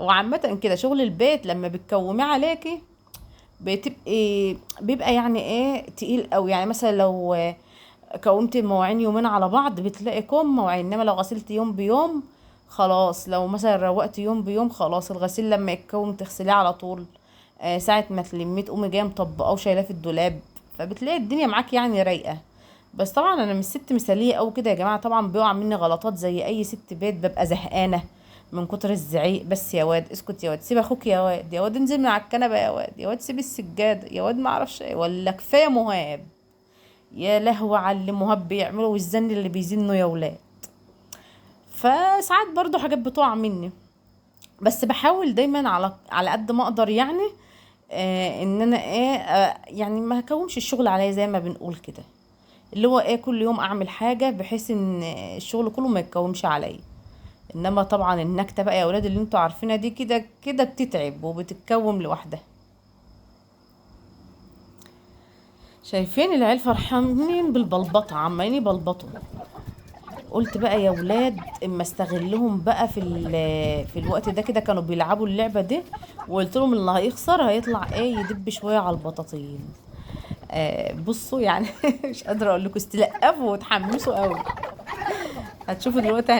وعامة كده شغل البيت لما بتكوميه عليكي بيبقى يعني ايه تقيل قوي. يعني مثلا لو كومت المواعين يومين على بعض بتلاقي كوم مواعين، انما لو غسلت يوم بيوم خلاص. لو مثلا روقت يوم بيوم خلاص، الغسيل لما يتكوم تغسليه على طول. ساعة ما تلميه تقومي جايه مطبقاه وشايلاه في الدولاب، فبتلاقي الدنيا معاك يعني رايقة. بس طبعا انا مش ست مثالية او كده يا جماعة، طبعا بيقع مني غلطات زي اي ست بيت، ببقى زهقانة من كتر الزعيق. بس يا واد اسكت، يا واد سيب اخوك، يا واد يا واد انزل من على الكنبة، يا واد يا واد سيب السجادة، يا واد ما اعرفش ايه، ولا كفاية مهاب. يا لهوي على اللي مهاب بيعمله والزن اللي بيزنه يا ولاد. فساعات برضو حاجات بتقع مني، بس بحاول دايما على قد ما اقدر يعني. ان انا ايه يعني ما هكومش الشغل عليا زي ما بنقول كده، اللي هو ايه كل يوم اعمل حاجة بحيث ان الشغل كله ما يتكومش عليا. انما طبعا النكتة بقى يا ولاد اللي انتوا عارفينها دي كده كده بتتعب وبتتكوم لوحدها. شايفين العيال فرحانين بالبلبطة عمالين يبلبطوا. قلت بقى يا ولاد اما استغلهم بقى في الوقت ده كده، كانوا بيلعبوا اللعبة دي، وقلت لهم اللي هيخسر هيطلع ايه يدب شوية على البطاطين. بصوا يعني مش قادرة اقول لكم، استلقفوا وتحمسوا قوي. هتشوفوا دلوقتي